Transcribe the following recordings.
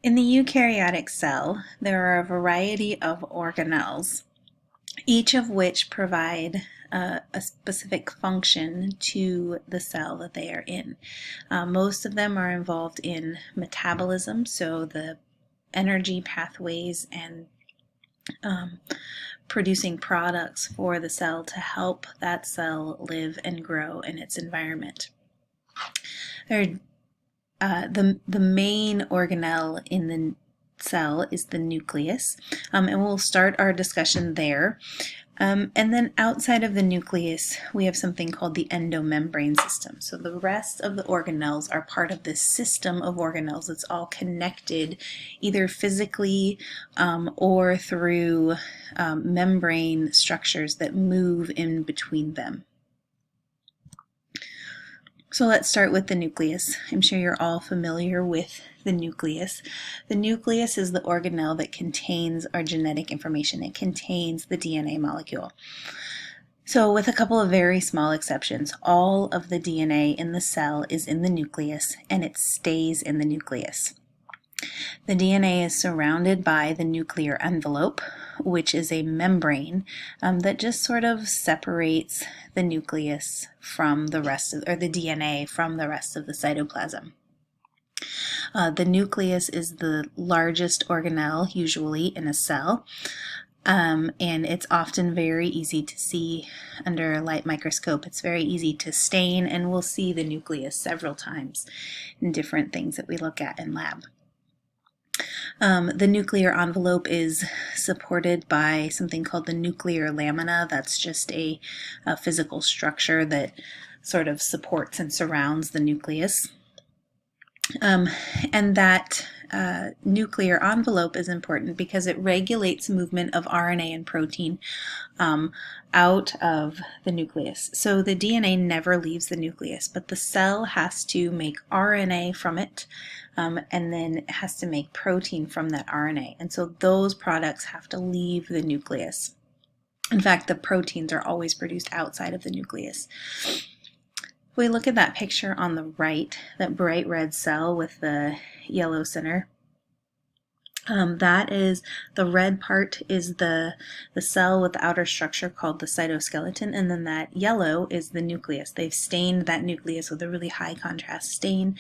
In the eukaryotic cell, there are a variety of organelles, each of which provide a specific function to the cell that they are in. Most of them are involved in metabolism, so the energy pathways and producing products for the cell to help that cell live and grow in its environment. The main organelle in the cell is the nucleus, and we'll start our discussion there. And then outside of the nucleus, we have something called the endomembrane system. So the rest of the organelles are part of this system of organelles. It's all connected either physically or through membrane structures that move in between them. So let's start with the nucleus. I'm sure you're all familiar with the nucleus. The nucleus is the organelle that contains our genetic information. It contains the DNA molecule. So with a couple of very small exceptions, all of the DNA in the cell is in the nucleus and it stays in the nucleus. The DNA is surrounded by the nuclear envelope, which is a membrane that just sort of separates the nucleus from the rest of, or the DNA from the rest of the cytoplasm. The nucleus is the largest organelle usually in a cell, and it's often very easy to see under a light microscope. It's very easy to stain, and we'll see the nucleus several times in different things that we look at in lab. The nuclear envelope is supported by something called the nuclear lamina. That's just a physical structure that sort of supports and surrounds the nucleus. And that nuclear envelope is important because it regulates movement of RNA and protein out of the nucleus. So the DNA never leaves the nucleus, but the cell has to make RNA from it, and then it has to make protein from that RNA. And so those products have to leave the nucleus. In fact, the proteins are always produced outside of the nucleus. If we look at that picture on the right, that bright red cell with the yellow center, that is the red part is the cell with the outer structure called the cytoskeleton, and then that yellow is the nucleus. They've stained that nucleus with a really high contrast stain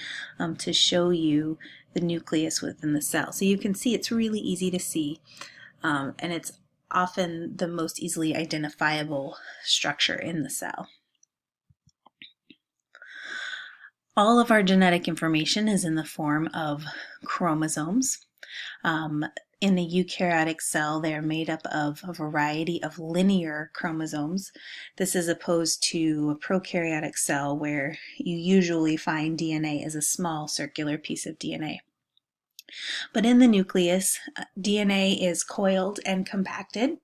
to show you the nucleus within the cell. So you can see it's really easy to see, and it's often the most easily identifiable structure in the cell. All of our genetic information is in the form of chromosomes. In the eukaryotic cell, they are made up of a variety of linear chromosomes. This is opposed to a prokaryotic cell where you usually find DNA as a small circular piece of DNA. But in the nucleus, DNA is coiled and compacted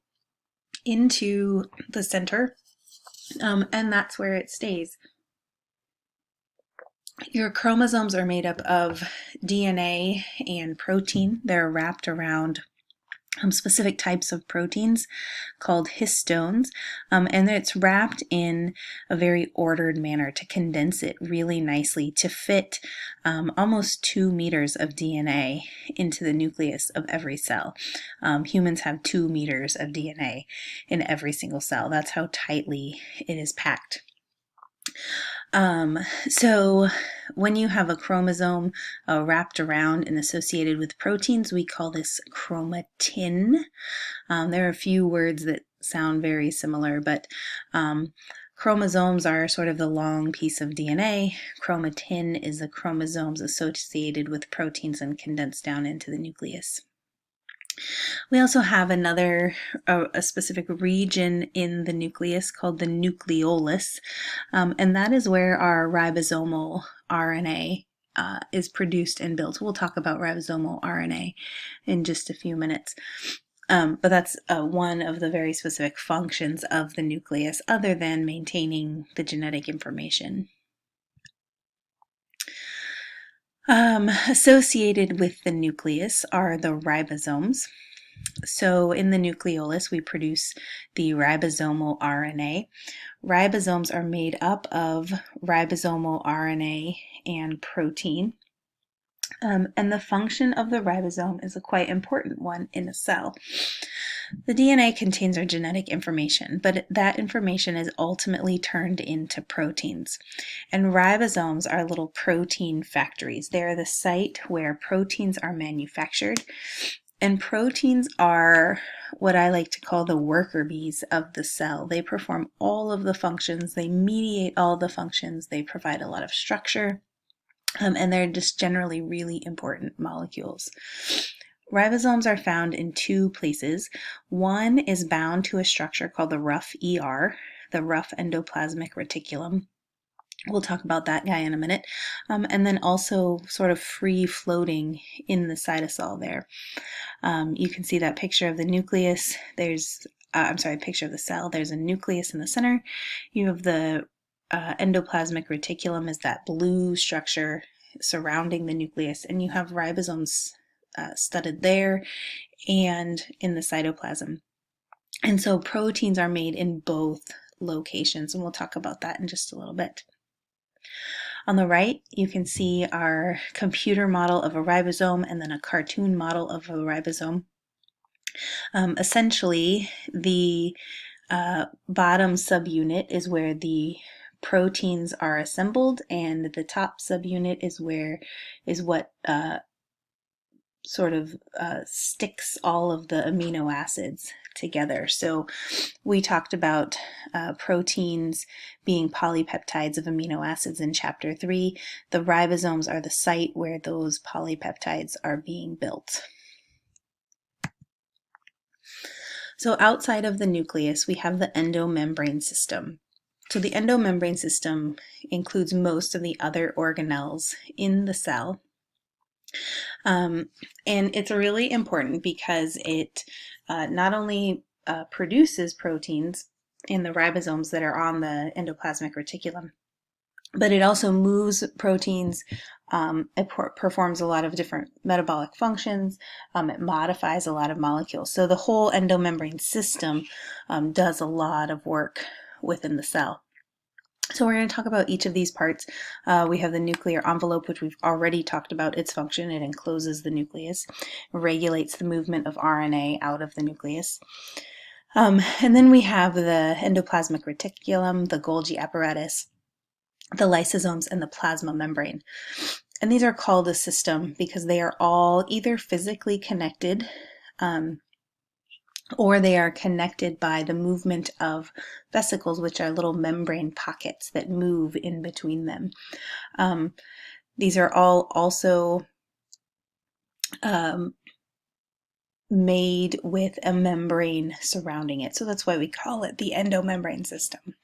into the center, and that's where it stays. Your chromosomes are made up of DNA and protein. They're wrapped around specific types of proteins called histones, and it's wrapped in a very ordered manner to condense it really nicely to fit almost 2 meters of DNA into the nucleus of every cell. Humans have 2 meters of DNA in every single cell. That's how tightly it is packed. So when you have a chromosome wrapped around and associated with proteins, we call this chromatin. There are a few words that sound very similar, but chromosomes are sort of the long piece of DNA. Chromatin is the chromosomes associated with proteins and condensed down into the nucleus. We also have a specific region in the nucleus called the nucleolus, and that is where our ribosomal RNA is produced and built. We'll talk about ribosomal RNA in just a few minutes, but that's one of the very specific functions of the nucleus other than maintaining the genetic information. Associated with the nucleus are the ribosomes. So in the nucleolus, we produce the ribosomal RNA. Ribosomes are made up of ribosomal RNA and protein. And the function of the ribosome is a quite important one in a cell. The DNA contains our genetic information, but that information is ultimately turned into proteins. And ribosomes are little protein factories. They are the site where proteins are manufactured. And proteins are what I like to call the worker bees of the cell. They perform all of the functions, they mediate all the functions, they provide a lot of structure. And they're just generally really important molecules. Ribosomes are found in two places. One is bound to a structure called the rough ER, the rough endoplasmic reticulum. We'll talk about that guy in a minute. And then also sort of free floating in the cytosol there. You can see that picture of the nucleus. Picture of the cell. There's a nucleus in the center. You have the endoplasmic reticulum is that blue structure surrounding the nucleus, and you have ribosomes studded there and in the cytoplasm. And so proteins are made in both locations, and we'll talk about that in just a little bit. On the right, you can see our computer model of a ribosome and then a cartoon model of a ribosome. Essentially, the bottom subunit is where the proteins are assembled, and the top subunit is what sticks all of the amino acids together. So we talked about proteins being polypeptides of amino acids in chapter 3. The ribosomes are the site where those polypeptides are being built. So outside of the nucleus, we have the endomembrane system. So the endomembrane system includes most of the other organelles in the cell. And it's really important because it not only produces proteins in the ribosomes that are on the endoplasmic reticulum, but it also moves proteins. It performs a lot of different metabolic functions. It modifies a lot of molecules. So the whole endomembrane system does a lot of work within the cell. So we're going to talk about each of these parts. We have the nuclear envelope, which we've already talked about its function. It encloses the nucleus, regulates the movement of RNA out of the nucleus. And then we have the endoplasmic reticulum, the Golgi apparatus, the lysosomes, and the plasma membrane. And these are called a system because they are all either physically connected or they are connected by the movement of vesicles, which are little membrane pockets that move in between them. These are all also made with a membrane surrounding it. So that's why we call it the endomembrane system.